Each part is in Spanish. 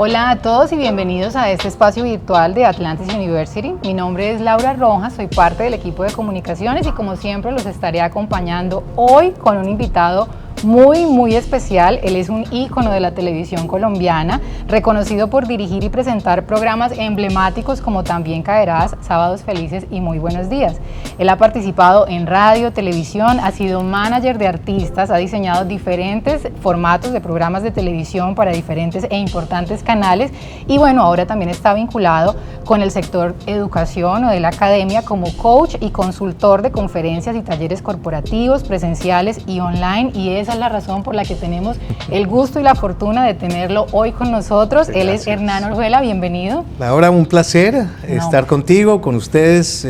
Hola a todos y bienvenidos a este espacio virtual de Atlantis University. Mi nombre es Laura Rojas, soy parte del equipo de comunicaciones y como siempre los estaré acompañando hoy con un invitado muy especial. Él es un ícono de la televisión colombiana, reconocido por dirigir y presentar programas emblemáticos como También Caerás, Sábados Felices y Muy Buenos Días. Él ha participado en radio, televisión, ha sido manager de artistas, ha diseñado diferentes formatos de programas de televisión para diferentes e importantes canales y bueno, ahora también está vinculado con el sector educación o de la academia como coach y consultor de conferencias y talleres corporativos, presenciales y online, y esa es la razón por la que tenemos el gusto y la fortuna de tenerlo hoy con nosotros. Gracias. Él es Hernán Orjuela, bienvenido. Laura, un placer estar contigo, con ustedes.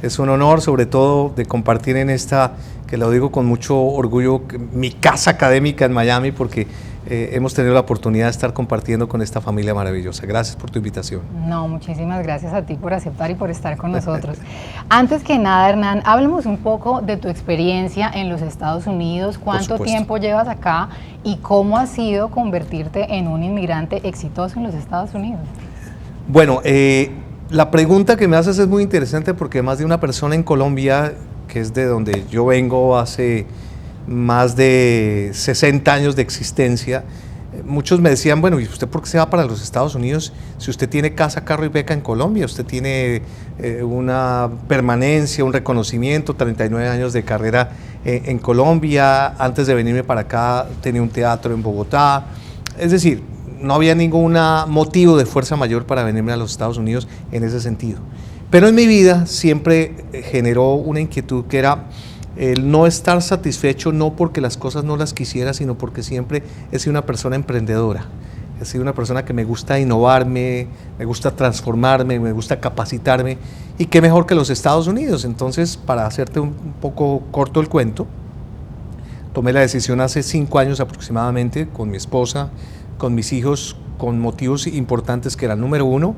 Es un honor, sobre todo, de compartir en esta, que lo digo con mucho orgullo, mi casa académica en Miami, porque hemos tenido la oportunidad de estar compartiendo con esta familia maravillosa. Gracias por tu invitación. No, muchísimas gracias a ti por aceptar y por estar con nosotros. Antes que nada, Hernán, háblemos un poco de tu experiencia en los Estados Unidos, cuánto tiempo llevas acá y cómo ha sido convertirte en un inmigrante exitoso en los Estados Unidos. Bueno, la pregunta que me haces es muy interesante porque más de una persona en Colombia, que es de donde yo vengo hace más de 60 años de existencia, muchos me decían, bueno, ¿y usted por qué se va para los Estados Unidos si usted tiene casa, carro y beca en Colombia? Usted tiene una permanencia, un reconocimiento, 39 años de carrera en Colombia. Antes de venirme para acá tenía un teatro en Bogotá. Es decir, no había ningún motivo de fuerza mayor para venirme a los Estados Unidos en ese sentido. Pero en mi vida siempre generó una inquietud que era el no estar satisfecho, no porque las cosas no las quisiera, sino porque siempre he sido una persona emprendedora. He sido una persona que me gusta innovarme, me gusta transformarme, me gusta capacitarme, y qué mejor que los Estados Unidos. Entonces, para hacerte un poco corto el cuento, tomé la decisión hace 5 años aproximadamente con mi esposa, con mis hijos, con motivos importantes que eran, número 1,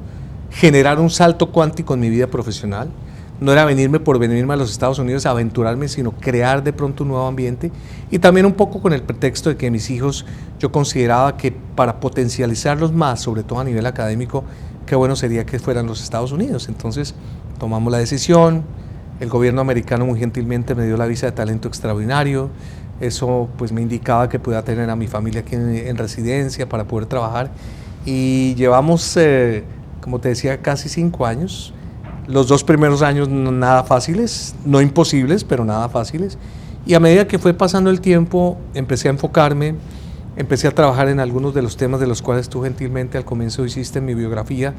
generar un salto cuántico en mi vida profesional. No era venirme por venirme a los Estados Unidos a aventurarme, sino crear de pronto un nuevo ambiente, y también un poco con el pretexto de que mis hijos, yo consideraba que para potencializarlos más, sobre todo a nivel académico, qué bueno sería que fueran los Estados Unidos. Entonces tomamos la decisión, el gobierno americano muy gentilmente me dio la visa de talento extraordinario. Eso pues me indicaba que podía tener a mi familia aquí en residencia para poder trabajar, y llevamos, como te decía, casi 5 años. Los 2 primeros años nada fáciles, no imposibles, pero nada fáciles, y a medida que fue pasando el tiempo empecé a enfocarme, empecé a trabajar en algunos de los temas de los cuales tú gentilmente al comienzo hiciste en mi biografía,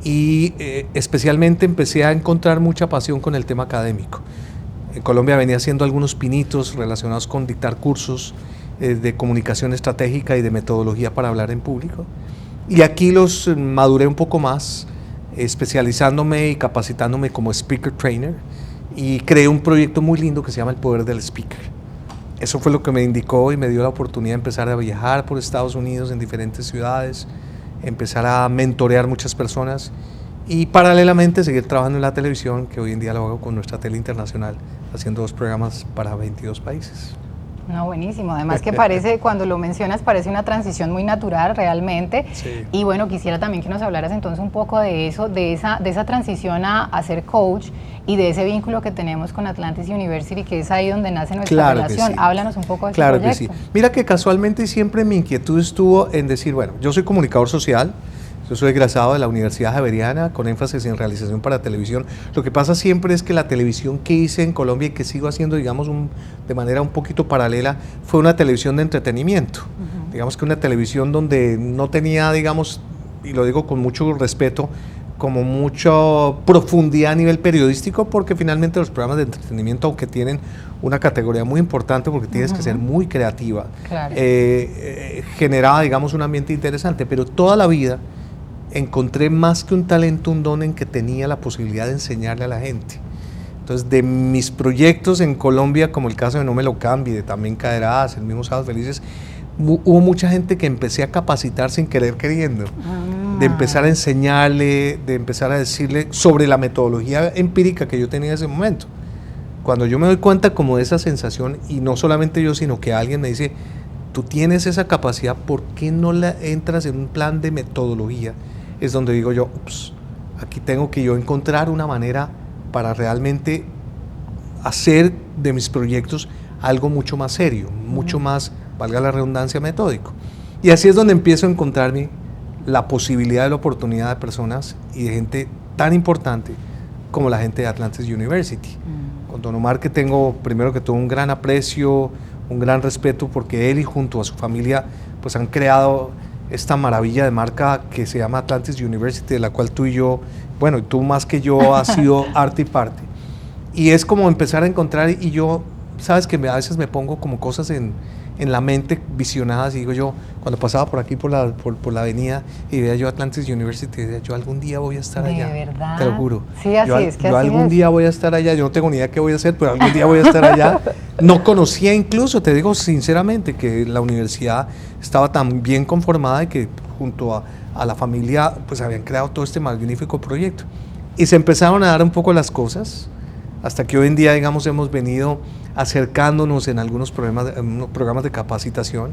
y especialmente empecé a encontrar mucha pasión con el tema académico. En Colombia venía haciendo algunos pinitos relacionados con dictar cursos de comunicación estratégica y de metodología para hablar en público, y aquí los maduré un poco más, especializándome y capacitándome como speaker trainer, y creé un proyecto muy lindo que se llama El Poder del Speaker. Eso fue lo que me indicó y me dio la oportunidad de empezar a viajar por Estados Unidos en diferentes ciudades, empezar a mentorear muchas personas y paralelamente seguir trabajando en la televisión, que hoy en día lo hago con nuestra tele internacional, haciendo 2 programas para 22 países. No, buenísimo. Además que parece, cuando lo mencionas, parece una transición muy natural realmente. Sí. Y bueno, quisiera también que nos hablaras entonces un poco de eso, de esa transición a ser coach y de ese vínculo que tenemos con Atlantis University, que es ahí donde nace nuestra relación. Sí. Háblanos un poco de ese proyecto. Claro que sí. Mira que casualmente siempre mi inquietud estuvo en decir, bueno, yo soy comunicador social, yo soy egresado de la Universidad Javeriana con énfasis en realización para televisión. Lo que pasa siempre es que la televisión que hice en Colombia y que sigo haciendo, digamos, de manera un poquito paralela, fue una televisión de entretenimiento. Digamos que una televisión donde no tenía, digamos, y lo digo con mucho respeto, como mucha profundidad a nivel periodístico, porque finalmente los programas de entretenimiento, aunque tienen una categoría muy importante porque tienes que ser muy creativa, claro, generaba, digamos, un ambiente interesante, pero toda la vida encontré más que un talento, un don en que tenía la posibilidad de enseñarle a la gente. Entonces, de mis proyectos en Colombia, como el caso de No Me Lo Cambie, de También Caerás, el mismo Sábados Felices, hubo mucha gente que empecé a capacitar sin querer queriendo, de empezar a enseñarle, de empezar a decirle sobre la metodología empírica que yo tenía en ese momento. Cuando yo me doy cuenta como de esa sensación, y no solamente yo, sino que alguien me dice, tú tienes esa capacidad, ¿por qué no la entras en un plan de metodología? Es donde digo yo, ups, aquí tengo que yo encontrar una manera para realmente hacer de mis proyectos algo mucho más serio, mucho más, valga la redundancia, metódico. Y así es donde empiezo a encontrarme la posibilidad de la oportunidad de personas y de gente tan importante como la gente de Atlantis University. Con don Omar, que tengo primero que todo un gran aprecio, un gran respeto, porque él y junto a su familia pues han creado esta maravilla de marca que se llama Atlantis University, de la cual tú y yo, bueno, tú más que yo has sido arte y parte. Y es como empezar a encontrar, y yo, sabes que a veces me pongo como cosas en la mente visionadas, y digo yo, cuando pasaba por aquí por la avenida y veía yo Atlantis University, decía yo algún día voy a estar allá. ¿De verdad? Te lo juro. Sí, así es. Yo algún día voy a estar allá, yo no tengo ni idea qué voy a hacer, pero algún día voy a estar allá. No conocía incluso, te digo sinceramente, que la universidad estaba tan bien conformada y que junto a la familia pues habían creado todo este magnífico proyecto. Y se empezaron a dar un poco las cosas, hasta que hoy en día, digamos, hemos venido acercándonos en algunos programas de capacitación,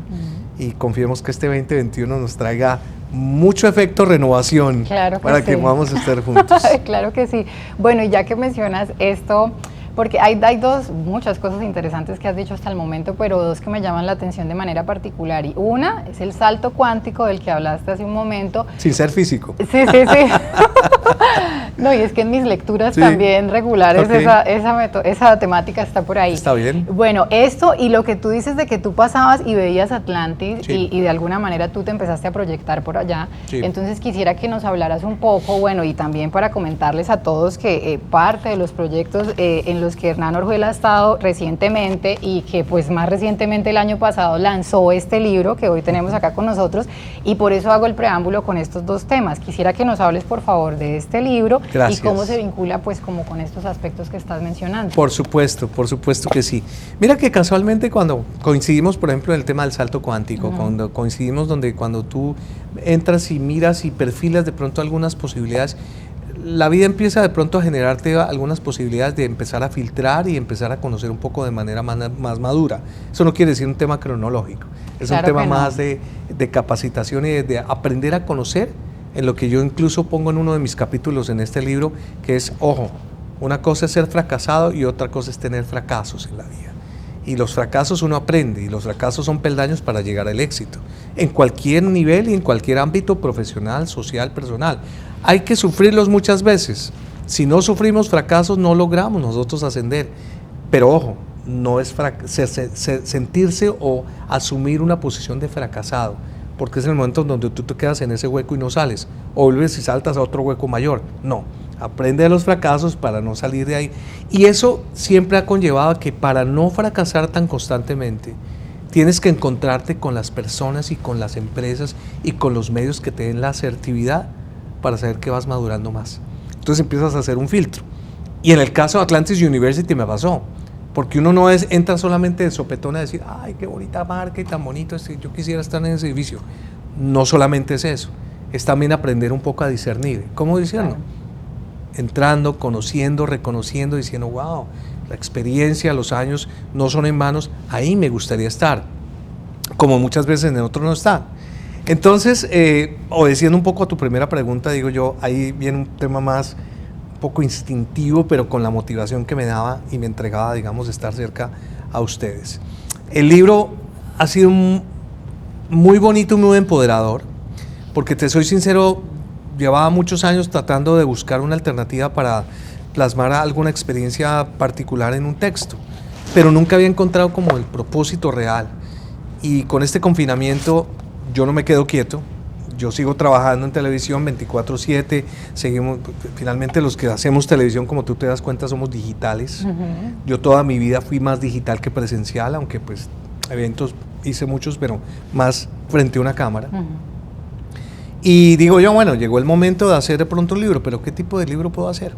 y confiemos que este 2021 nos traiga mucho efecto renovación, claro que para sí, que podamos estar juntos. Claro que sí. Bueno, y ya que mencionas esto, porque hay muchas cosas interesantes que has dicho hasta el momento, pero dos que me llaman la atención de manera particular. Y una es el salto cuántico del que hablaste hace un momento. Sin ser físico. Sí. No, y es que en mis lecturas también regulares esa temática está por ahí. Está bien. Bueno, esto y lo que tú dices de que tú pasabas y veías Atlantis, y de alguna manera tú te empezaste a proyectar por allá. Sí. Entonces quisiera que nos hablaras un poco, bueno, y también para comentarles a todos que parte de los proyectos en los que Hernán Orjuela ha estado recientemente, y que pues más recientemente el año pasado lanzó este libro que hoy tenemos acá con nosotros, y por eso hago el preámbulo con estos dos temas. Quisiera que nos hables por favor de este libro. Gracias. Y cómo se vincula pues como con estos aspectos que estás mencionando. Por supuesto que sí. Mira que casualmente cuando coincidimos, por ejemplo, en el tema del salto cuántico, cuando coincidimos cuando tú entras y miras y perfilas de pronto algunas posibilidades, la vida empieza de pronto a generarte algunas posibilidades de empezar a filtrar y empezar a conocer un poco de manera más madura. Eso no quiere decir un tema cronológico, es un tema más de capacitación y de aprender a conocer, en lo que yo incluso pongo en uno de mis capítulos en este libro, que es, ojo, una cosa es ser fracasado y otra cosa es tener fracasos en la vida. Y los fracasos uno aprende, y los fracasos son peldaños para llegar al éxito, en cualquier nivel y en cualquier ámbito profesional, social, personal. Hay que sufrirlos muchas veces. Si no sufrimos fracasos, no logramos nosotros ascender. Pero ojo, no es sentirse o asumir una posición de fracasado, porque es el momento donde tú te quedas en ese hueco y no sales, o vuelves y saltas a otro hueco mayor. No, aprende de los fracasos para no salir de ahí. Y eso siempre ha conllevado a que para no fracasar tan constantemente, tienes que encontrarte con las personas y con las empresas y con los medios que te den la asertividad para saber que vas madurando más. Entonces empiezas a hacer un filtro. Y en el caso de Atlantis University me pasó, porque uno no entra solamente de sopetón a decir, ay, qué bonita marca y tan bonito, yo quisiera estar en ese edificio. No solamente es eso, es también aprender un poco a discernir. ¿Cómo discernir? Entrando, conociendo, reconociendo, diciendo, wow, la experiencia, los años no son en vanos, ahí me gustaría estar, como muchas veces en el otro no está. Entonces, obedeciendo un poco a tu primera pregunta, digo yo, ahí viene un tema más poco instintivo, pero con la motivación que me daba y me entregaba, digamos, de estar cerca a ustedes. El libro ha sido muy bonito y muy empoderador, porque te soy sincero, llevaba muchos años tratando de buscar una alternativa para plasmar alguna experiencia particular en un texto, pero nunca había encontrado como el propósito real. Y con este confinamiento yo no me quedo quieto. Yo sigo trabajando en televisión 24/7, seguimos, finalmente los que hacemos televisión, como tú te das cuenta, somos digitales. Yo toda mi vida fui más digital que presencial, aunque pues eventos hice muchos, pero más frente a una cámara. Y digo yo, bueno, llegó el momento de hacer de pronto un libro, pero ¿qué tipo de libro puedo hacer?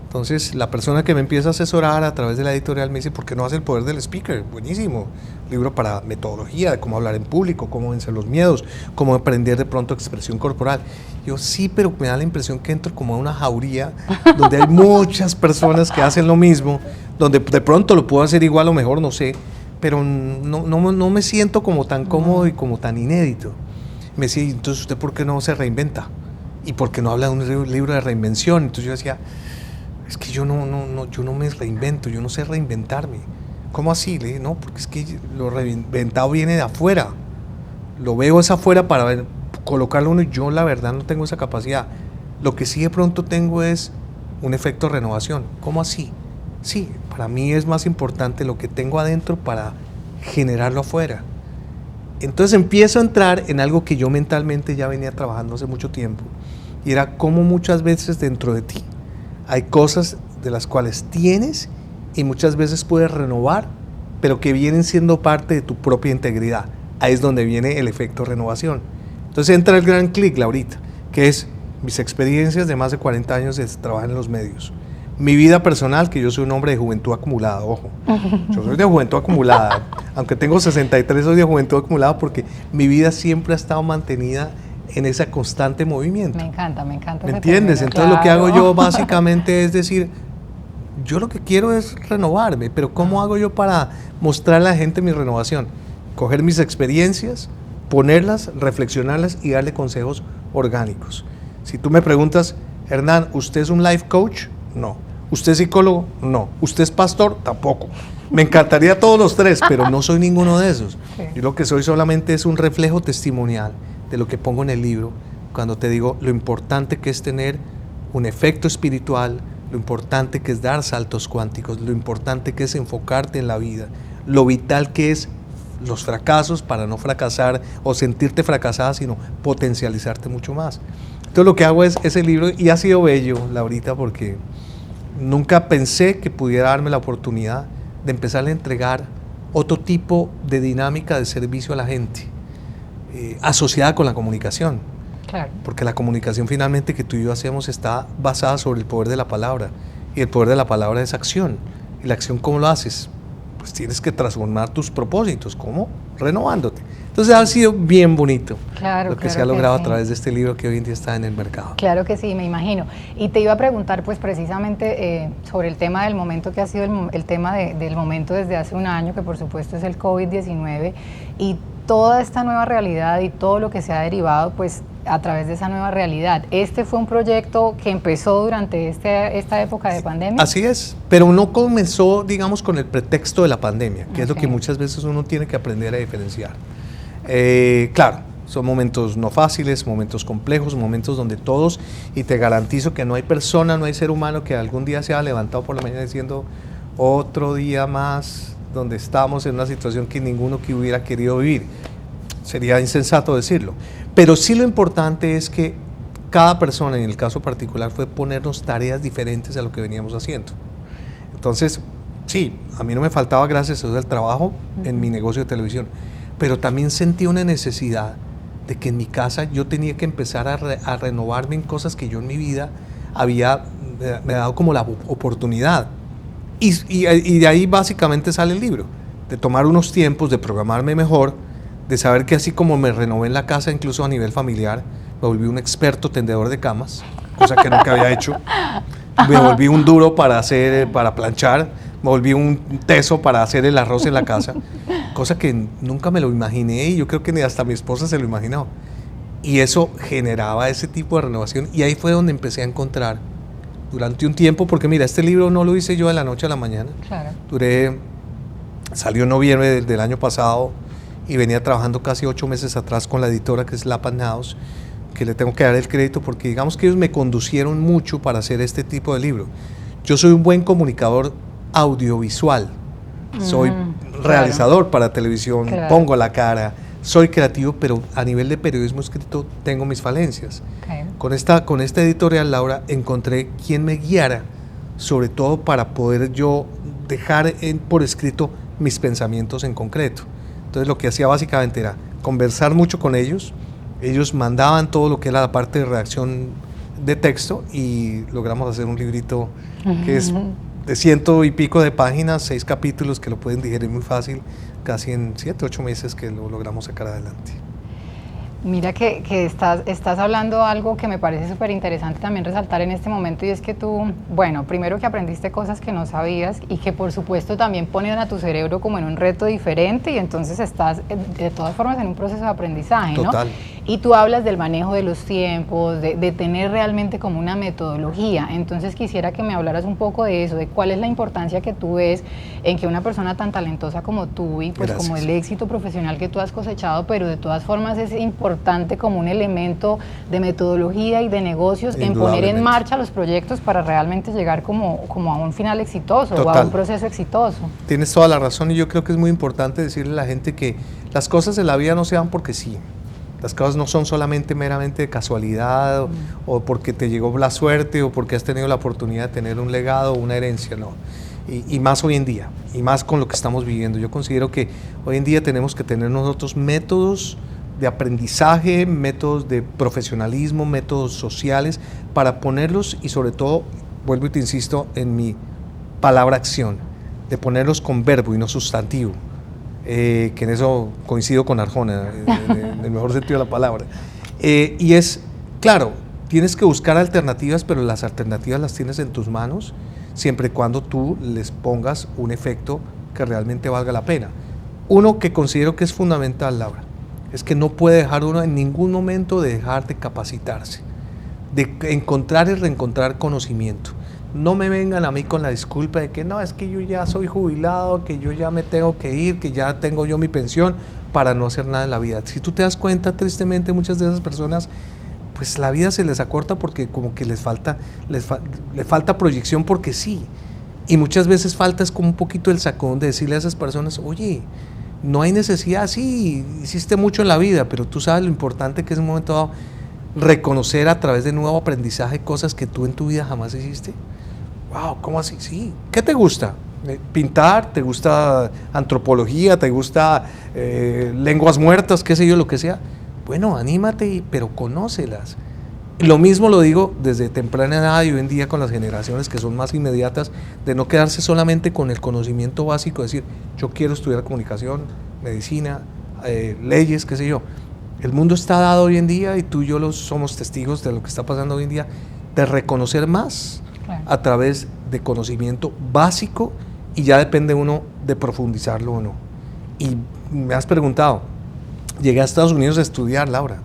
Entonces la persona que me empieza a asesorar a través de la editorial me dice, ¿por qué no hace El poder del speaker? Buenísimo, libro para metodología, de cómo hablar en público, cómo vencer los miedos, cómo aprender de pronto expresión corporal. Yo sí, pero me da la impresión que entro como a una jauría donde hay muchas personas que hacen lo mismo, donde de pronto lo puedo hacer igual o mejor, no sé, pero no me siento como tan cómodo y como tan inédito. Me decía, entonces ¿usted por qué no se reinventa? ¿Y por qué no habla de un libro de reinvención? Entonces yo decía, es que yo no me reinvento, yo no sé reinventarme. ¿Cómo así? Le dije, no, porque es que lo reinventado viene de afuera. Lo veo es afuera para colocarlo uno y yo la verdad no tengo esa capacidad. Lo que sí de pronto tengo es un efecto de renovación. ¿Cómo así? Sí, para mí es más importante lo que tengo adentro para generarlo afuera. Entonces empiezo a entrar en algo que yo mentalmente ya venía trabajando hace mucho tiempo, y era cómo muchas veces dentro de ti hay cosas de las cuales tienes y muchas veces puedes renovar, pero que vienen siendo parte de tu propia integridad. Ahí es donde viene el efecto renovación. Entonces entra el gran clic, Laurita, que es mis experiencias de más de 40 años de trabajar en los medios. Mi vida personal, que yo soy un hombre de juventud acumulada, ojo, yo soy de juventud acumulada, aunque tengo 63, soy de juventud acumulada porque mi vida siempre ha estado mantenida en ese constante movimiento. Me encanta. ¿Me entiendes? Entonces claro. Lo que hago yo básicamente es decir, yo lo que quiero es renovarme, pero ¿cómo hago yo para mostrarle a la gente mi renovación? Coger mis experiencias, ponerlas, reflexionarlas y darle consejos orgánicos. Si tú me preguntas, Hernán, ¿usted es un life coach? No. ¿Usted es psicólogo? No. ¿Usted es pastor? Tampoco. Me encantaría todos los tres, pero no soy ninguno de esos. Sí. Yo lo que soy solamente es un reflejo testimonial de lo que pongo en el libro, cuando te digo lo importante que es tener un efecto espiritual, lo importante que es dar saltos cuánticos, lo importante que es enfocarte en la vida, lo vital que es los fracasos para no fracasar o sentirte fracasada, sino potencializarte mucho más. Entonces lo que hago es ese libro, y ha sido bello, Laurita, porque nunca pensé que pudiera darme la oportunidad de empezar a entregar otro tipo de dinámica de servicio a la gente, asociada con la comunicación. Claro. Porque la comunicación finalmente que tú y yo hacemos está basada sobre el poder de la palabra, y el poder de la palabra es acción. ¿Y la acción cómo lo haces? Pues tienes que transformar tus propósitos. ¿Cómo? Renovándote. Entonces ha sido bien bonito, claro, lo que se ha logrado a través de este libro que hoy en día está en el mercado. Claro que sí, me imagino. Y te iba a preguntar pues precisamente sobre el tema del momento que ha sido el tema del momento desde hace un año, que por supuesto es el COVID-19, y toda esta nueva realidad y todo lo que se ha derivado pues a través de esa nueva realidad. ¿Este fue un proyecto que empezó durante esta época de pandemia? Así es, pero no comenzó, digamos, con el pretexto de la pandemia, que es lo que muchas veces uno tiene que aprender a diferenciar. Claro, son momentos no fáciles, momentos complejos, momentos donde todos, y te garantizo que no hay persona, no hay ser humano que algún día se haya levantado por la mañana diciendo otro día más donde estamos en una situación que ninguno que hubiera querido vivir. Sería insensato decirlo, pero sí lo importante es que cada persona, en el caso particular, fue ponernos tareas diferentes a lo que veníamos haciendo. Entonces, sí, a mí no me faltaba, gracias a Dios, el trabajo en mi negocio de televisión, pero también sentí una necesidad de que en mi casa yo tenía que empezar a renovarme en cosas que yo en mi vida me dado como la oportunidad. Y de ahí básicamente sale el libro, de tomar unos tiempos, de programarme mejor, de saber que así como me renové en la casa, incluso a nivel familiar, me volví un experto tendedor de camas, cosa que nunca había hecho. Me volví un duro para planchar, me volví un teso para hacer el arroz en la casa, cosa que nunca me lo imaginé, y yo creo que ni hasta mi esposa se lo imaginó. Y eso generaba ese tipo de renovación, y ahí fue donde empecé a encontrar durante un tiempo, porque mira, este libro no lo hice yo de la noche a la mañana. Claro. Salió en noviembre del año pasado, y venía trabajando casi 8 meses atrás con la editora que es Lapan House, que le tengo que dar el crédito porque digamos que ellos me conducieron mucho para hacer este tipo de libro. Yo soy un buen comunicador audiovisual, soy realizador para televisión, pongo la cara, soy creativo, pero a nivel de periodismo escrito tengo mis falencias. Okay. Con esta editorial, Laura, encontré quien me guiara, sobre todo para poder yo dejar por escrito mis pensamientos en concreto. Entonces lo que hacía básicamente era conversar mucho con ellos mandaban todo lo que era la parte de redacción de texto, y logramos hacer un librito que es de 100 y pico de páginas, 6 capítulos que lo pueden digerir muy fácil, casi en 7, 8 meses que lo logramos sacar adelante. Mira que estás hablando algo que me parece súper interesante también resaltar en este momento, y es que tú, bueno, primero que aprendiste cosas que no sabías y que por supuesto también ponen a tu cerebro como en un reto diferente, y entonces estás de todas formas en un proceso de aprendizaje, ¿no? Total. Y tú hablas del manejo de los tiempos, de tener realmente como una metodología. Entonces quisiera que me hablaras un poco de eso, de cuál es la importancia que tú ves en que una persona tan talentosa como tú y pues Gracias. como el éxito profesional que tú has cosechado, pero de todas formas es importante como un elemento de metodología y de negocios en poner en marcha los proyectos para realmente llegar como a un final exitoso. Total. O a un proceso exitoso. Tienes toda la razón, y yo creo que es muy importante decirle a la gente que las cosas en la vida no se dan porque sí. Las cosas no son solamente meramente de casualidad o porque te llegó la suerte o porque has tenido la oportunidad de tener un legado o una herencia, no. Y más hoy en día, y más con lo que estamos viviendo. Yo considero que hoy en día tenemos que tener nosotros métodos de aprendizaje, métodos de profesionalismo, métodos sociales para ponerlos, y sobre todo, vuelvo y te insisto en mi palabra acción, de ponerlos con verbo y no sustantivo. Que en eso coincido con Arjona, en el mejor sentido de la palabra. Y es, claro, tienes que buscar alternativas, pero las alternativas las tienes en tus manos, siempre y cuando tú les pongas un efecto que realmente valga la pena. Uno que considero que es fundamental, Laura, es que no puede dejar uno en ningún momento de dejar de capacitarse, de encontrar y reencontrar conocimiento. No me vengan a mí con la disculpa de que no, es que yo ya soy jubilado, que yo ya me tengo que ir, que ya tengo yo mi pensión para no hacer nada en la vida. Si tú te das cuenta, tristemente, muchas de esas personas, pues la vida se les acorta porque como que le falta proyección porque sí. Y muchas veces falta es como un poquito el sacón de decirle a esas personas, oye, no hay necesidad, sí, hiciste mucho en la vida, pero tú sabes lo importante que es en un momento dado reconocer a través de nuevo aprendizaje cosas que tú en tu vida jamás hiciste. Wow, ¿cómo así? Sí. ¿Qué te gusta? ¿Pintar? ¿Te gusta antropología? ¿Te gusta lenguas muertas? ¿Qué sé yo? Lo que sea. Bueno, anímate, pero conócelas. Lo mismo lo digo desde temprana edad y hoy en día con las generaciones que son más inmediatas, de no quedarse solamente con el conocimiento básico, decir, yo quiero estudiar comunicación, medicina, leyes, qué sé yo. El mundo está dado hoy en día y tú y yo somos testigos de lo que está pasando hoy en día, de reconocer más a través de conocimiento básico, y ya depende uno de profundizarlo o no. Y me has preguntado, llegué a Estados Unidos a estudiar, Laura.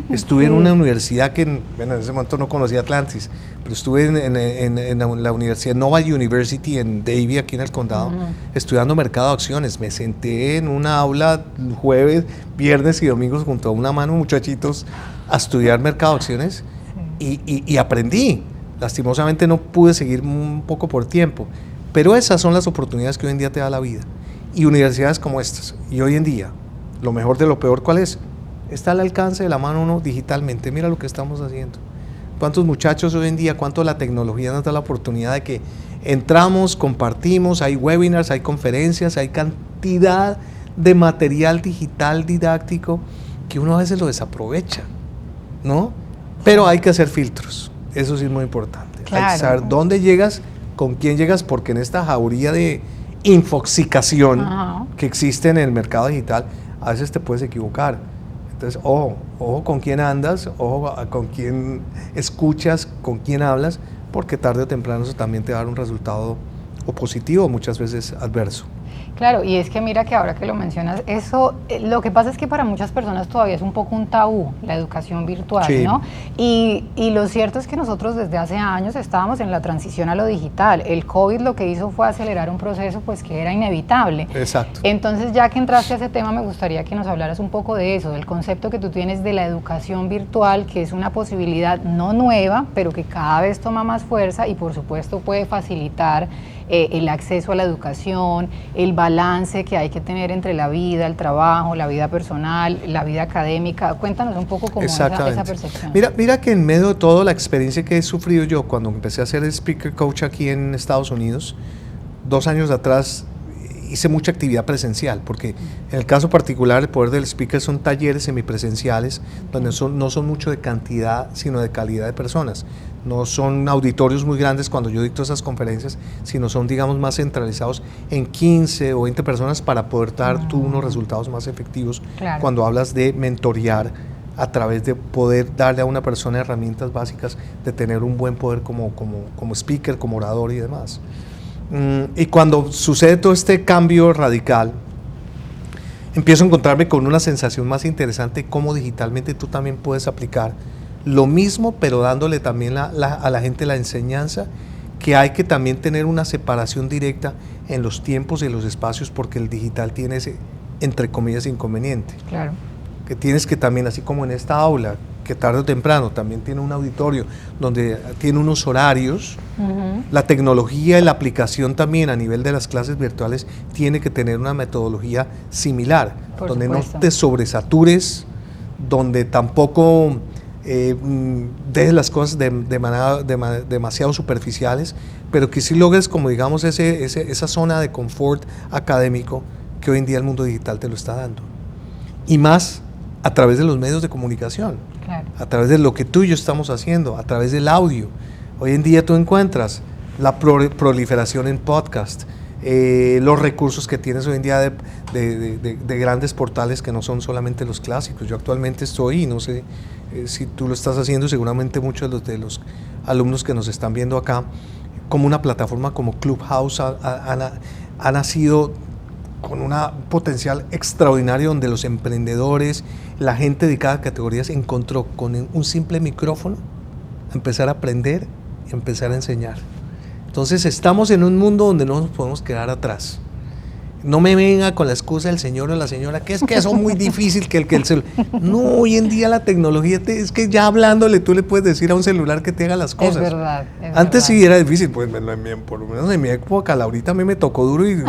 Estuve en una universidad que, bueno, en ese momento no conocía Atlantis, pero estuve en la Universidad Nova University en Davie, aquí en el condado, estudiando mercado de acciones. Me senté en una aula jueves, viernes y domingos junto a una mano muchachitos a estudiar mercado de acciones, y aprendí. Lastimosamente no pude seguir un poco por tiempo, pero esas son las oportunidades que hoy en día te da la vida. Y universidades como estas, y hoy en día, lo mejor de lo peor, ¿cuál es? Está al alcance de la mano uno digitalmente. Mira lo que estamos haciendo. ¿Cuántos muchachos hoy en día, cuánto la tecnología nos da la oportunidad de que entramos, compartimos, hay webinars, hay conferencias, hay cantidad de material digital didáctico que uno a veces lo desaprovecha, ¿no? Pero hay que hacer filtros. Eso sí es muy importante. Claro. Hay que saber dónde llegas, con quién llegas, porque en esta jauría de infoxicación que existe en el mercado digital, a veces te puedes equivocar. Entonces, ojo con quién andas, ojo con quién escuchas, con quién hablas, porque tarde o temprano eso también te va a dar un resultado o positivo, muchas veces adverso. Claro, y es que mira que ahora que lo mencionas, eso, lo que pasa es que para muchas personas todavía es un poco un tabú, la educación virtual, sí, ¿no? Y lo cierto es que nosotros desde hace años estábamos en la transición a lo digital. El COVID lo que hizo fue acelerar un proceso pues que era inevitable. Exacto. Entonces, ya que entraste a ese tema, me gustaría que nos hablaras un poco de eso, del concepto que tú tienes de la educación virtual, que es una posibilidad no nueva, pero que cada vez toma más fuerza y por supuesto puede facilitar el acceso a la educación, el balance que hay que tener entre la vida, el trabajo, la vida personal, la vida académica. Cuéntanos un poco cómo esa percepción. Mira que en medio de todo la experiencia que he sufrido yo cuando empecé a ser speaker coach aquí en Estados Unidos, 2 años atrás hice mucha actividad presencial, porque en el caso particular el poder del speaker son talleres semipresenciales donde no son mucho de cantidad sino de calidad de personas. No son auditorios muy grandes cuando yo dicto esas conferencias, sino son, digamos, más centralizados en 15 o 20 personas para poder dar tú unos resultados más efectivos cuando hablas de mentorear a través de poder darle a una persona herramientas básicas de tener un buen poder como speaker, como orador y demás. Y cuando sucede todo este cambio radical, empiezo a encontrarme con una sensación más interesante, cómo digitalmente tú también puedes aplicar lo mismo, pero dándole también a la gente la enseñanza que hay que también tener una separación directa en los tiempos y en los espacios, porque el digital tiene ese, entre comillas, inconveniente. Claro. Que tienes que también, así como en esta aula, que tarde o temprano también tiene un auditorio donde tiene unos horarios, la tecnología y la aplicación también a nivel de las clases virtuales tiene que tener una metodología similar, donde no te sobresatures, donde tampoco dejes las cosas de manera demasiado superficiales, pero que sí logres, como digamos, esa zona de confort académico que hoy en día el mundo digital te lo está dando. Y más a través de los medios de comunicación, claro, a través de lo que tú y yo estamos haciendo, a través del audio. Hoy en día tú encuentras la proliferación en podcast, los recursos que tienes hoy en día de grandes portales que no son solamente los clásicos. Yo actualmente estoy, no sé si tú lo estás haciendo, seguramente muchos de los alumnos que nos están viendo acá, como una plataforma como Clubhouse ha nacido con un potencial extraordinario, donde los emprendedores, la gente de cada categoría se encontró con un simple micrófono, empezar a aprender y empezar a enseñar. Entonces estamos en un mundo donde no nos podemos quedar atrás. No me venga con la excusa del señor o la señora, que es que eso es muy difícil, que el celular. No, hoy en día la tecnología, es que ya hablándole tú le puedes decir a un celular que te haga las cosas. Es verdad. Antes sí era difícil, pues por lo menos en mi época, Laurita, a mí me tocó duro y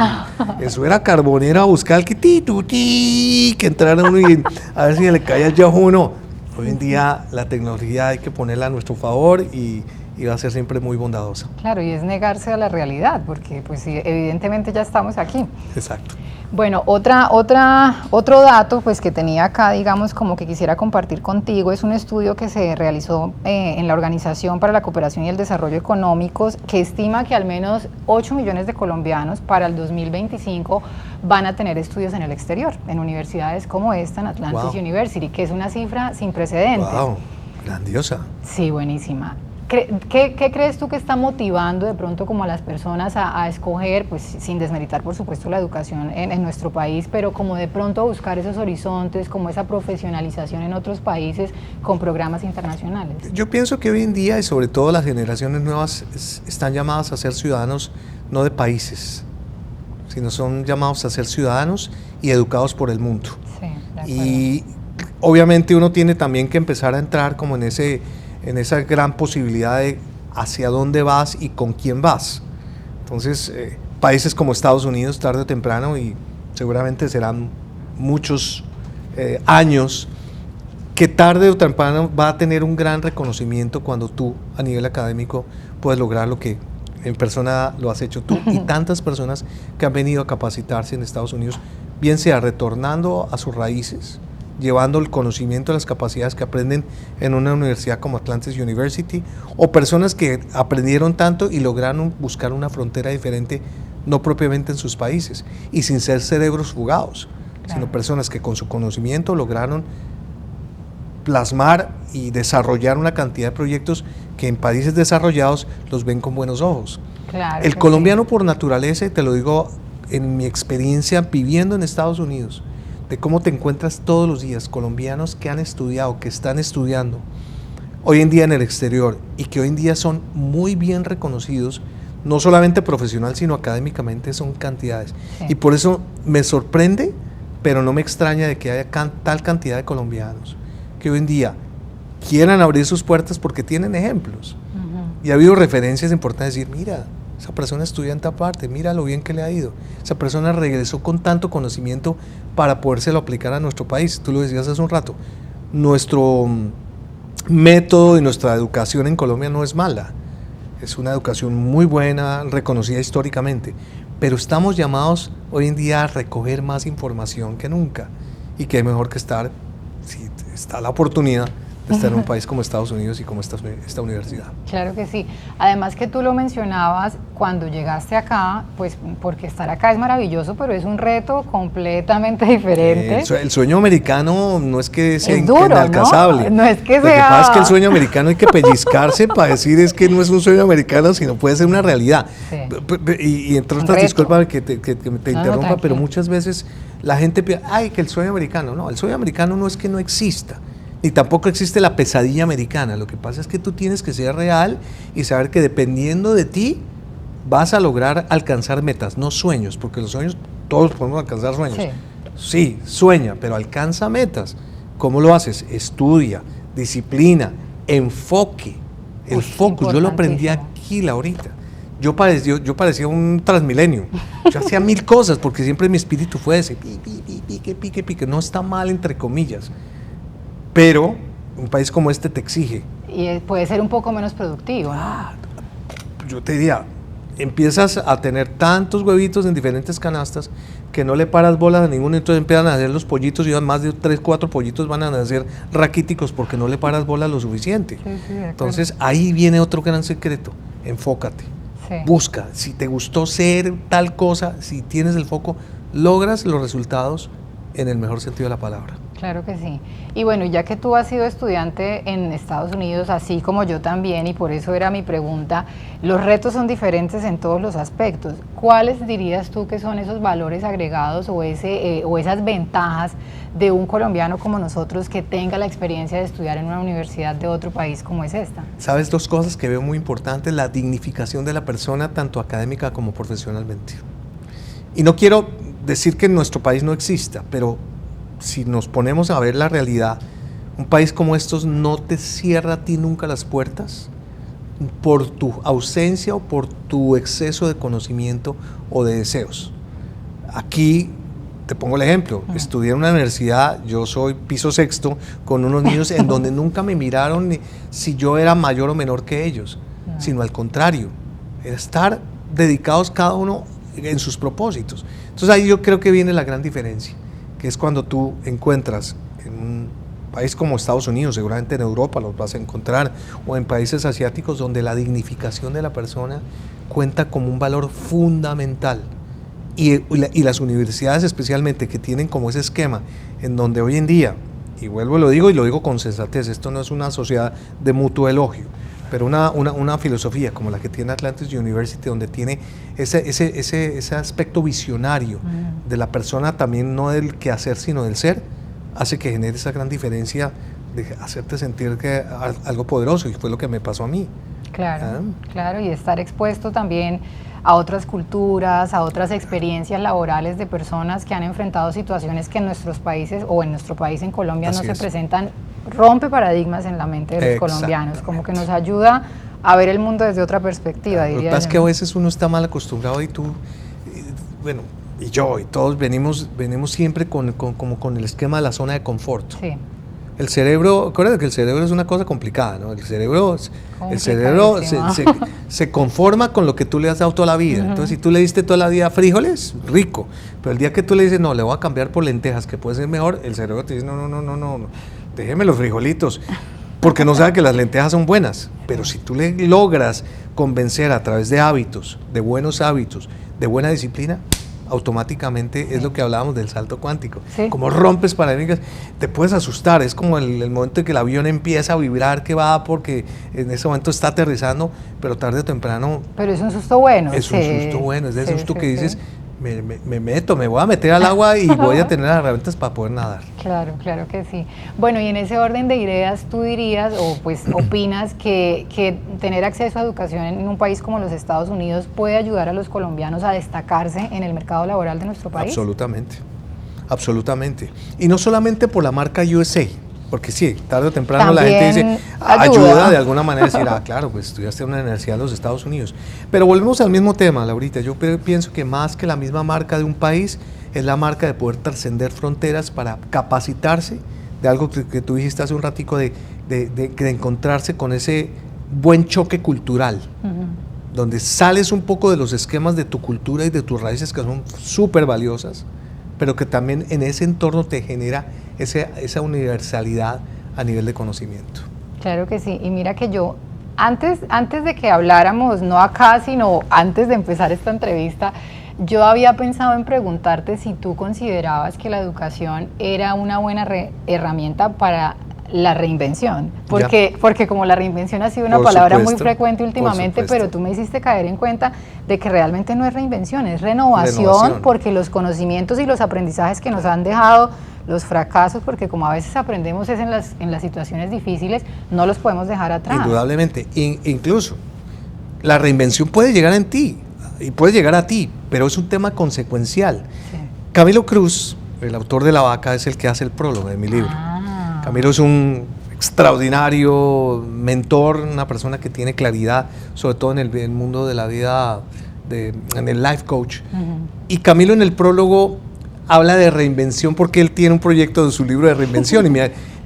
eso era carbonera a buscar el que entrara uno y a ver si le caía el Yahoo o no. Hoy en día la tecnología hay que ponerla a nuestro favor y va a ser siempre muy bondadosa. Claro, y es negarse a la realidad, porque pues evidentemente ya estamos aquí. Exacto. Bueno, otro dato pues que tenía acá, digamos, como que quisiera compartir contigo, es un estudio que se realizó en la Organización para la Cooperación y el Desarrollo Económicos, que estima que al menos 8 millones de colombianos para el 2025 van a tener estudios en el exterior, en universidades como esta, en Atlantis University, que es una cifra sin precedentes. ¡Wow! Grandiosa. Sí, buenísima. ¿Qué crees tú que está motivando de pronto como a las personas a escoger, pues sin desmeritar por supuesto la educación en nuestro país, pero como de pronto a buscar esos horizontes, como esa profesionalización en otros países con programas internacionales? Yo pienso que hoy en día, y sobre todo las generaciones nuevas, están llamadas a ser ciudadanos no de países, sino son llamados a ser ciudadanos y educados por el mundo. Sí, de acuerdo. Y obviamente uno tiene también que empezar a entrar como en esa gran posibilidad de hacia dónde vas y con quién vas. Entonces, países como Estados Unidos, tarde o temprano, y seguramente serán muchos años, que tarde o temprano va a tener un gran reconocimiento cuando tú, a nivel académico, puedes lograr lo que en persona lo has hecho tú y tantas personas que han venido a capacitarse en Estados Unidos, bien sea retornando a sus raíces, llevando el conocimiento, las capacidades que aprenden en una universidad como Atlantis University, o personas que aprendieron tanto y lograron buscar una frontera diferente, no propiamente en sus países, y sin ser cerebros fugados, claro, sino personas que con su conocimiento lograron plasmar y desarrollar una cantidad de proyectos que en países desarrollados los ven con buenos ojos. Claro, el colombiano por naturaleza, y te lo digo en mi experiencia viviendo en Estados Unidos, de cómo te encuentras todos los días colombianos que han estudiado, que están estudiando hoy en día en el exterior y que hoy en día son muy bien reconocidos, no solamente profesional, sino académicamente, son cantidades. Sí. Y por eso me sorprende, pero no me extraña de que haya tal cantidad de colombianos que hoy en día quieran abrir sus puertas porque tienen ejemplos. Y ha habido referencias importantes, decir, mira, esa persona estudia en tal parte, mira lo bien que le ha ido. Esa persona regresó con tanto conocimiento para podérselo aplicar a nuestro país. Tú lo decías hace un rato, nuestro método y nuestra educación en Colombia no es mala. Es una educación muy buena, reconocida históricamente, pero estamos llamados hoy en día a recoger más información que nunca. Y qué mejor que estar, si está la oportunidad, de estar en un país como Estados Unidos y como esta universidad. Claro que sí. Además que tú lo mencionabas cuando llegaste acá, pues porque estar acá es maravilloso, pero es un reto completamente diferente. El sueño americano no es que sea es duro, inalcanzable. No es que Lo sea... que pasa es que el sueño americano hay que pellizcarse para decir es que no es un sueño americano, sino puede ser una realidad. Sí. Y entre otras, disculpa que te interrumpa, pero muchas veces la gente piensa, ay, que el sueño americano. No, el sueño americano no es que no exista. Ni tampoco existe la pesadilla americana. Lo que pasa es que tú tienes que ser real y saber que dependiendo de ti vas a lograr alcanzar metas, no sueños, porque los sueños, todos podemos alcanzar sueños. Sí, sueña, pero alcanza metas. ¿Cómo lo haces? Estudia, disciplina, enfoque. El focus, yo lo aprendí aquí, Laurita. Yo parecía un Transmilenio. Yo hacía 1000 cosas porque siempre mi espíritu fue ese, pique. No está mal, entre comillas. Pero un país como este te exige. Y puede ser un poco menos productivo, ¿no? Yo te diría, empiezas a tener tantos huevitos en diferentes canastas que no le paras bolas a ninguno, entonces empiezan a hacer los pollitos y más de 3, 4 pollitos van a nacer raquíticos porque no le paras bolas lo suficiente. Sí, entonces ahí viene otro gran secreto, enfócate, busca, si te gustó ser tal cosa, si tienes el foco, logras los resultados en el mejor sentido de la palabra. Claro que sí. Y bueno, ya que tú has sido estudiante en Estados Unidos, así como yo también, y por eso era mi pregunta, los retos son diferentes en todos los aspectos. ¿Cuáles dirías tú que son esos valores agregados o esas ventajas de un colombiano como nosotros que tenga la experiencia de estudiar en una universidad de otro país como es esta? Sabes, 2 cosas que veo muy importantes: la dignificación de la persona, tanto académica como profesionalmente. Y no quiero decir que en nuestro país no exista, pero si nos ponemos a ver la realidad, un país como estos no te cierra a ti nunca las puertas por tu ausencia o por tu exceso de conocimiento o de deseos. Aquí, te pongo el ejemplo, estudié en una universidad, yo soy piso 6º, con unos niños en donde nunca me miraron si yo era mayor o menor que ellos, sino al contrario, era estar dedicados cada uno en sus propósitos. Entonces ahí yo creo que viene la gran diferencia, que es cuando tú encuentras en un país como Estados Unidos, seguramente en Europa los vas a encontrar, o en países asiáticos donde la dignificación de la persona cuenta como un valor fundamental. Y las universidades especialmente que tienen como ese esquema, en donde hoy en día, y vuelvo y lo digo con sensatez, esto no es una sociedad de mutuo elogio, pero una filosofía como la que tiene Atlantis University, donde tiene ese aspecto visionario de la persona, también no del quehacer sino del ser, hace que genere esa gran diferencia de hacerte sentir que algo poderoso, y fue lo que me pasó a mí. Claro, y estar expuesto también a otras culturas, a otras experiencias laborales de personas que han enfrentado situaciones que en nuestros países o en nuestro país, en Colombia, no se presentan. Rompe paradigmas en la mente de los colombianos, como que nos ayuda a ver el mundo desde otra perspectiva, diría yo. Lo que pasa es que a veces uno está mal acostumbrado y tú, bueno, y yo y todos venimos siempre como con el esquema de la zona de confort. Sí. El cerebro, acuérdate que el cerebro es una cosa complicada, ¿no? El cerebro se conforma con lo que tú le has dado toda la vida. Entonces, si tú le diste toda la vida frijoles, rico. Pero el día que tú le dices, no, le voy a cambiar por lentejas, que puede ser mejor, el cerebro te dice, no, déjeme los frijolitos, porque no sabe que las lentejas son buenas. Pero si tú le logras convencer a través de hábitos, de buenos hábitos, de buena disciplina, automáticamente es lo que hablábamos del salto cuántico. Como rompes paradigmas, te puedes asustar, es como el momento en que el avión empieza a vibrar, que va porque en ese momento está aterrizando, pero tarde o temprano... Pero es un susto bueno. Es un susto bueno, es de ese susto que dices, me voy a meter al agua y voy a tener las herramientas para poder nadar. Claro que sí. Bueno, y en ese orden de ideas, tú dirías, o pues opinas que tener acceso a educación en un país como los Estados Unidos puede ayudar a los colombianos a destacarse en el mercado laboral de nuestro país. Absolutamente. Y no solamente por la marca USA, porque sí, tarde o temprano también la gente dice, ayuda de alguna manera a decir, claro, pues estudiaste en una universidad de los Estados Unidos. Pero volvemos al mismo tema, Laurita. Yo pienso que más que la misma marca de un país, es la marca de poder trascender fronteras para capacitarse de algo que tú dijiste hace un ratico, de encontrarse con ese buen choque cultural, donde sales un poco de los esquemas de tu cultura y de tus raíces, que son súper valiosas, pero que también en ese entorno te genera esa universalidad a nivel de conocimiento. Claro que sí, y mira que yo, antes de que habláramos, no acá, sino antes de empezar esta entrevista, yo había pensado en preguntarte si tú considerabas que la educación era una buena herramienta para la reinvención, porque como la reinvención ha sido una palabra muy frecuente últimamente, pero tú me hiciste caer en cuenta de que realmente no es reinvención, es renovación, porque los conocimientos y los aprendizajes que nos han dejado los fracasos, porque como a veces aprendemos es en las situaciones difíciles, no los podemos dejar atrás. Indudablemente, incluso la reinvención puede llegar en ti, y puede llegar a ti, pero es un tema consecuencial. Sí. Camilo Cruz, el autor de La Vaca, es el que hace el prólogo de mi libro. Camilo es un extraordinario mentor, una persona que tiene claridad, sobre todo en el mundo de la vida, en el life coach. Y Camilo en el prólogo habla de reinvención porque él tiene un proyecto de su libro de reinvención,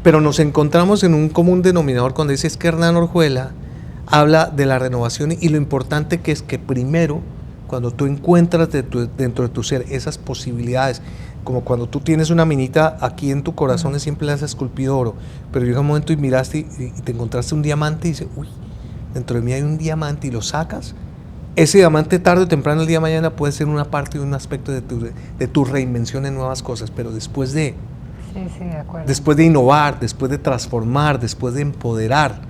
pero nos encontramos en un común denominador cuando dice es que Hernán Orjuela habla de la renovación y lo importante que es que primero, cuando tú encuentras dentro de tu ser esas posibilidades, como cuando tú tienes una minita aquí en tu corazón y siempre le has esculpido oro, pero llega un momento y miraste y te encontraste un diamante y dices, uy, dentro de mí hay un diamante y lo sacas, ese diamante tarde o temprano el día de mañana puede ser una parte de un aspecto de tu reinvención en nuevas cosas, pero después de innovar, después de transformar, después de empoderar,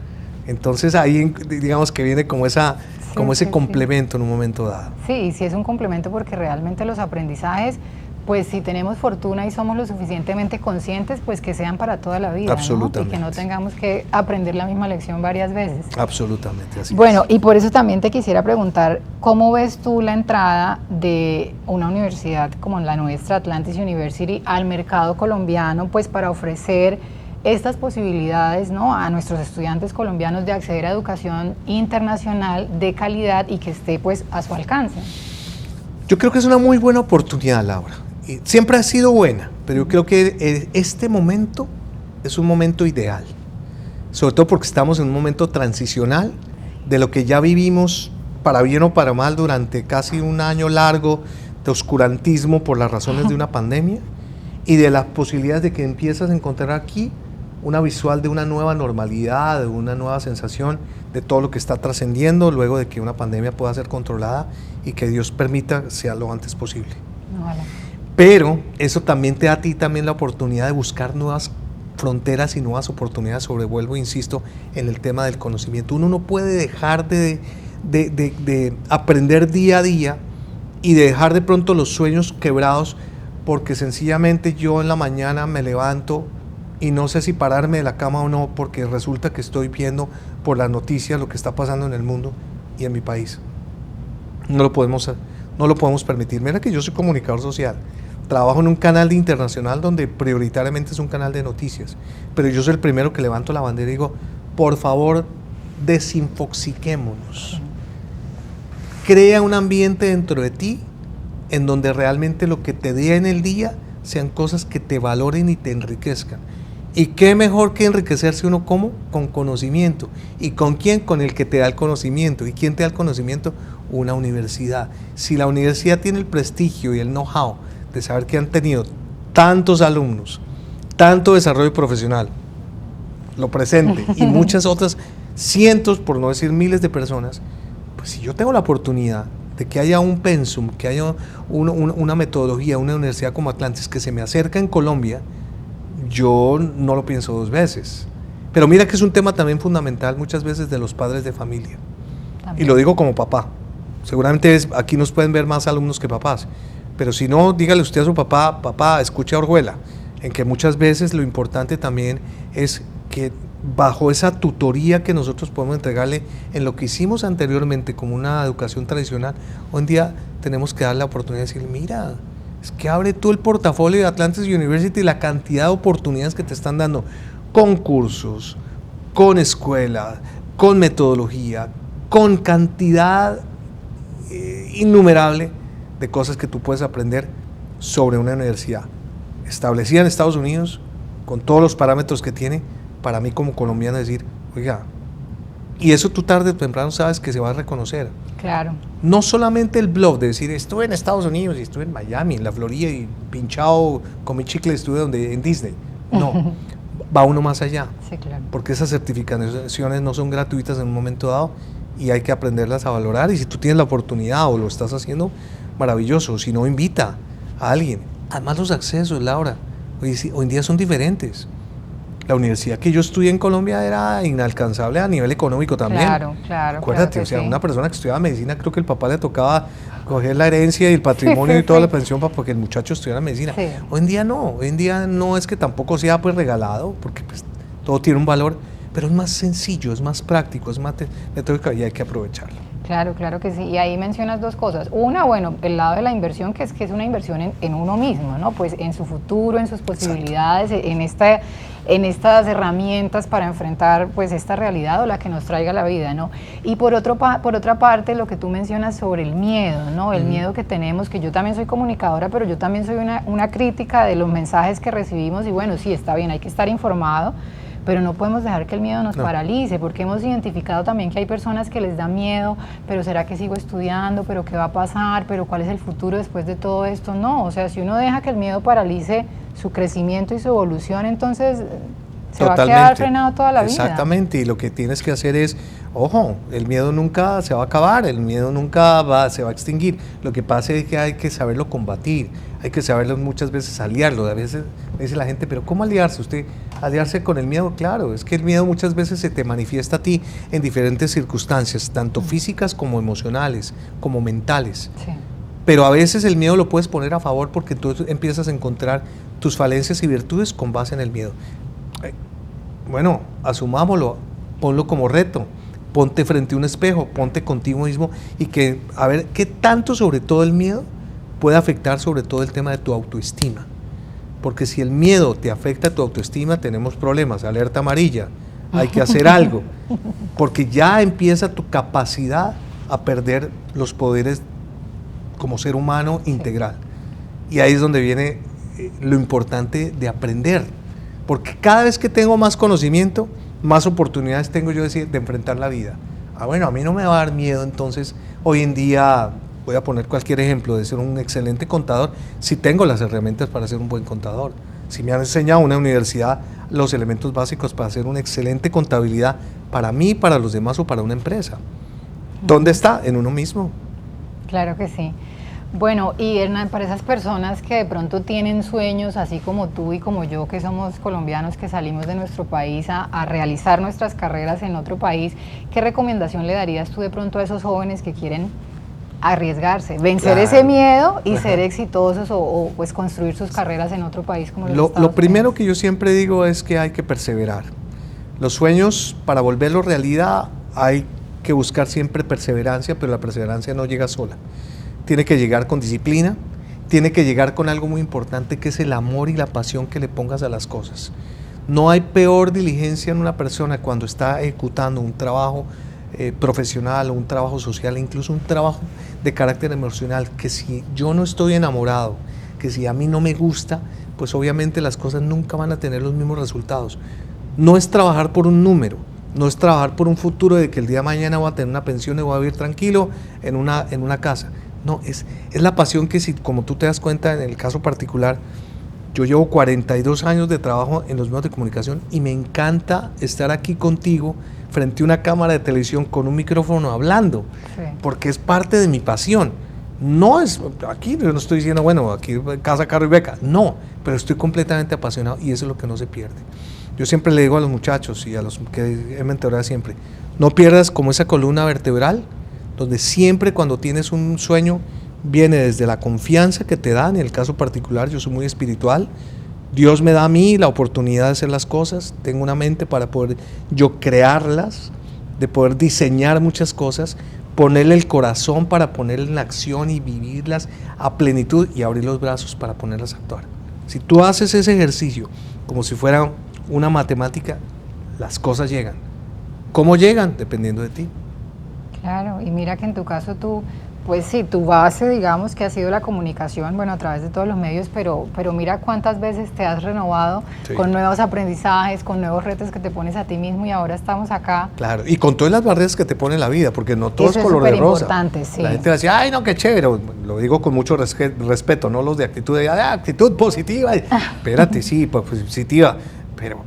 entonces ahí digamos que viene como ese complemento en un momento dado. Sí, sí es un complemento porque realmente los aprendizajes, pues si tenemos fortuna y somos lo suficientemente conscientes, pues que sean para toda la vida. Absolutamente. ¿No? Y que no tengamos que aprender la misma lección varias veces. Absolutamente, así Bueno, y por eso también te quisiera preguntar, ¿cómo ves tú la entrada de una universidad como la nuestra, Atlantis University, al mercado colombiano, pues para ofrecer estas posibilidades, ¿no?, a nuestros estudiantes colombianos de acceder a educación internacional de calidad y que esté pues a su alcance? Yo creo que es una muy buena oportunidad, Laura. Y siempre ha sido buena, pero yo creo que este momento es un momento ideal, sobre todo porque estamos en un momento transicional de lo que ya vivimos, para bien o para mal, durante casi un año largo de oscurantismo por las razones de una pandemia, y de las posibilidades de que empiezas a encontrar aquí una visual de una nueva normalidad, de una nueva sensación de todo lo que está trascendiendo luego de que una pandemia pueda ser controlada y que Dios permita sea lo antes posible. Vale. Pero eso también te da a ti también la oportunidad de buscar nuevas fronteras y nuevas oportunidades, vuelvo e insisto, en el tema del conocimiento. Uno no puede dejar de aprender día a día y de dejar de pronto los sueños quebrados porque sencillamente yo en la mañana me levanto y no sé si pararme de la cama o no porque resulta que estoy viendo por las noticias lo que está pasando en el mundo y en mi país. No lo podemos permitir. Mira que yo soy comunicador social, trabajo en un canal internacional donde prioritariamente es un canal de noticias, pero yo soy el primero que levanto la bandera y digo, por favor, desinfoxiquémonos. Crea un ambiente dentro de ti en donde realmente lo que te dé en el día sean cosas que te valoren y te enriquezcan. ¿Y qué mejor que enriquecerse uno como? Con conocimiento. ¿Y con quién? Con el que te da el conocimiento. ¿Y quién te da el conocimiento? Una universidad. Si la universidad tiene el prestigio y el know-how de saber que han tenido tantos alumnos, tanto desarrollo profesional, lo presente, y muchas otras cientos, por no decir miles de personas, pues si yo tengo la oportunidad de que haya un pensum, que haya una metodología, una universidad como Atlantis que se me acerca en Colombia, yo no lo pienso dos veces. Pero mira que es un tema también fundamental muchas veces de los padres de familia. También. Y lo digo como papá. Seguramente aquí nos pueden ver más alumnos que papás. Pero si no, dígale usted a su papá, papá, escuche a Orjuela, en que muchas veces lo importante también es que bajo esa tutoría que nosotros podemos entregarle en lo que hicimos anteriormente como una educación tradicional, hoy en día tenemos que dar la oportunidad de decir, mira, es que abre tú el portafolio de Atlantis University, la cantidad de oportunidades que te están dando, con cursos, con escuela, con metodología, con cantidad innumerable de cosas que tú puedes aprender sobre una universidad establecida en Estados Unidos, con todos los parámetros que tiene. Para mí como colombiano decir, oiga, y eso tú tarde o temprano sabes que se va a reconocer. Claro. No solamente el blog de decir, estuve en Estados Unidos y estuve en Miami, en la Florida y pinchado, comí chicle, estuve en Disney. No, va uno más allá. Sí, claro. Porque esas certificaciones no son gratuitas en un momento dado y hay que aprenderlas a valorar. Y si tú tienes la oportunidad o lo estás haciendo, maravilloso. Si no, invita a alguien. Además, los accesos, Laura, hoy en día son diferentes. La universidad que yo estudié en Colombia era inalcanzable a nivel económico también. Claro. Acuérdate, claro o sea, sí. una persona que estudiaba medicina, creo que el papá le tocaba coger la herencia y el patrimonio y toda la pensión para que el muchacho estudiara medicina. Sí. Hoy en día no es que tampoco sea pues regalado, porque pues todo tiene un valor, pero es más sencillo, es más práctico, es más metódico y hay que aprovecharlo. Claro que sí. Y ahí mencionas dos cosas. Una, bueno, el lado de la inversión, que es una inversión en uno mismo, ¿no? Pues en su futuro, en sus posibilidades, en estas herramientas para enfrentar pues esta realidad o la que nos traiga la vida, ¿no? Y por otra parte, lo que tú mencionas sobre el miedo, ¿no? El miedo que tenemos, que yo también soy comunicadora, pero yo también soy una crítica de los mensajes que recibimos y bueno, sí, está bien, hay que estar informado, pero no podemos dejar que el miedo nos paralice, porque hemos identificado también que hay personas que les da miedo, pero ¿será que sigo estudiando? ¿Pero qué va a pasar? ¿Pero cuál es el futuro después de todo esto? No, o sea, si uno deja que el miedo paralice su crecimiento y su evolución, entonces se va a quedar frenado toda la vida. Exactamente, y lo que tienes que hacer es, ojo, el miedo nunca se va a acabar, el miedo nunca se va a extinguir. Lo que pasa es que hay que saberlo combatir, hay que saberlo muchas veces aliarlo. A veces me dice la gente, pero ¿cómo aliarse? ¿Usted aliarse con el miedo? Claro, es que el miedo muchas veces se te manifiesta a ti en diferentes circunstancias, tanto físicas como emocionales, como mentales. Sí. Pero a veces el miedo lo puedes poner a favor porque tú empiezas a encontrar tus falencias y virtudes con base en el miedo. Bueno, asumámoslo, ponlo como reto, ponte frente a un espejo, ponte contigo mismo y que a ver qué tanto sobre todo el miedo puede afectar sobre todo el tema de tu autoestima. Porque si el miedo te afecta a tu autoestima, tenemos problemas, alerta amarilla, hay que hacer algo, porque ya empieza tu capacidad a perder los poderes como ser humano integral. Y ahí es donde viene lo importante de aprender, porque cada vez que tengo más conocimiento, más oportunidades tengo yo de enfrentar la vida. Bueno, a mí no me va a dar miedo, entonces hoy en día, voy a poner cualquier ejemplo, de ser un excelente contador, si tengo las herramientas para ser un buen contador. Si me han enseñado en una universidad los elementos básicos para hacer una excelente contabilidad para mí, para los demás o para una empresa. ¿Dónde está? En uno mismo. Claro que sí. Bueno, y Hernán, para esas personas que de pronto tienen sueños, así como tú y como yo, que somos colombianos, que salimos de nuestro país a realizar nuestras carreras en otro país, ¿qué recomendación le darías tú de pronto a esos jóvenes que quieren arriesgarse, vencer ese miedo y ser exitosos o pues construir sus carreras en otro país como los Estados Unidos? Lo primero que yo siempre digo es que hay que perseverar. Los sueños, para volverlos realidad, hay que buscar siempre perseverancia, pero la perseverancia no llega sola. Tiene que llegar con disciplina, tiene que llegar con algo muy importante que es el amor y la pasión que le pongas a las cosas. No hay peor diligencia en una persona cuando está ejecutando un trabajo profesional o un trabajo social, incluso un trabajo de carácter emocional, que si yo no estoy enamorado, que si a mí no me gusta, pues obviamente las cosas nunca van a tener los mismos resultados. No es trabajar por un número, no es trabajar por un futuro de que el día de mañana voy a tener una pensión y voy a vivir tranquilo en una casa. No, es la pasión que, si, como tú te das cuenta en el caso particular, yo llevo 42 años de trabajo en los medios de comunicación y me encanta estar aquí contigo frente a una cámara de televisión con un micrófono hablando, porque es parte de mi pasión. No es, aquí yo no estoy diciendo, bueno, aquí casa, carro y beca, no, pero estoy completamente apasionado y eso es lo que no se pierde. Yo siempre le digo a los muchachos y a los que he mentoreado siempre, no pierdas como esa columna vertebral, donde siempre cuando tienes un sueño viene desde la confianza que te dan. En el caso particular yo soy muy espiritual, Dios me da a mí la oportunidad de hacer las cosas, tengo una mente para poder yo crearlas, de poder diseñar muchas cosas, ponerle el corazón para ponerle en acción y vivirlas a plenitud y abrir los brazos para ponerlas a actuar. Si tú haces ese ejercicio como si fuera una matemática, las cosas llegan. ¿Cómo llegan? Dependiendo de ti. Claro, y mira que en tu caso tú, pues sí, tu base, digamos, que ha sido la comunicación, bueno, a través de todos los medios, pero mira cuántas veces te has renovado con nuevos aprendizajes, con nuevos retos que te pones a ti mismo y ahora estamos acá. Claro, y con todas las barreras que te pone la vida, porque no todo es color de rosa. Importante, sí. La gente dice, ay, no, qué chévere, lo digo con mucho respeto, no los de actitud positiva. Espérate, sí, positiva, pero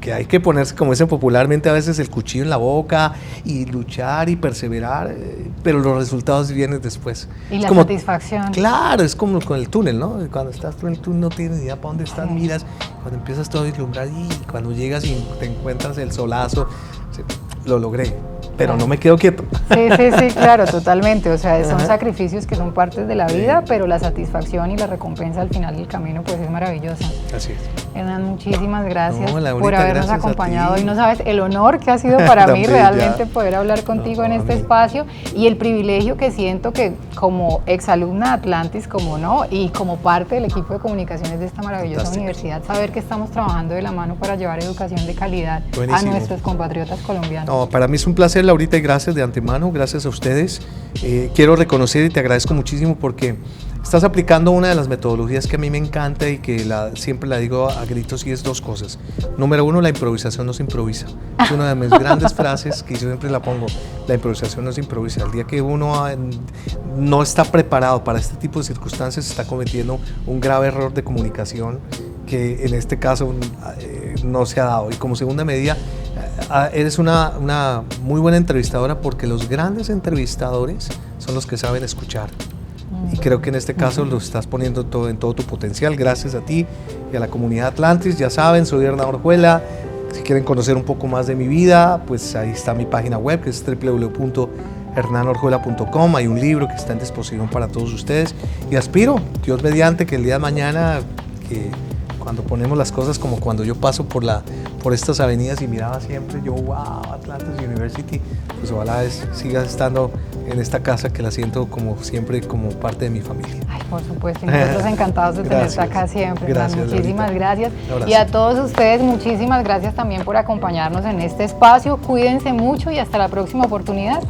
que hay que ponerse, como dicen popularmente, a veces el cuchillo en la boca y luchar y perseverar, pero los resultados vienen después. Y la satisfacción. Claro, es como con el túnel, ¿no? Cuando estás tú en el túnel no tienes ni idea para dónde estás, miras, cuando empiezas todo a vislumbrar y cuando llegas y te encuentras el solazo, lo logré. Pero no me quedo quieto. Sí, claro, totalmente. O sea, son sacrificios que son partes de la vida, pero la satisfacción y la recompensa al final del camino pues es maravillosa. Así es. Hernán, muchísimas gracias Laurita, por habernos gracias acompañado hoy. No sabes el honor que ha sido para mí realmente poder hablar contigo en este espacio y el privilegio que siento que como exalumna de Atlantis, como no, y como parte del equipo de comunicaciones de esta maravillosa universidad, saber que estamos trabajando de la mano para llevar educación de calidad a nuestros compatriotas colombianos. No, para mí es un placer, Laurita, y gracias de antemano, gracias a ustedes. Quiero reconocer y te agradezco muchísimo porque estás aplicando una de las metodologías que a mí me encanta y que siempre la digo a gritos, y es dos cosas. Número uno, la improvisación no se improvisa. Es una de mis grandes frases que yo siempre la pongo. La improvisación no se improvisa. El día que uno no está preparado para este tipo de circunstancias, está cometiendo un grave error de comunicación que en este caso no se ha dado. Y como segunda medida, eres una muy buena entrevistadora porque los grandes entrevistadores son los que saben escuchar. Y creo que en este caso lo estás poniendo todo en todo tu potencial. Gracias a ti y a la comunidad Atlantis. Ya saben, soy Hernán Orjuela. Si quieren conocer un poco más de mi vida, pues ahí está mi página web, que es www.hernanorjuela.com. Hay un libro que está en disposición para todos ustedes. Y aspiro, Dios mediante, que el día de mañana, que cuando ponemos las cosas como cuando yo paso por estas avenidas y miraba siempre, yo, wow, Atlantis University, pues ojalá siga estando en esta casa que la siento como siempre como parte de mi familia. Ay, por supuesto, y nosotros encantados de tenerte acá siempre. Gracias, muchísimas gracias. Y a todos ustedes, muchísimas gracias también por acompañarnos en este espacio. Cuídense mucho y hasta la próxima oportunidad.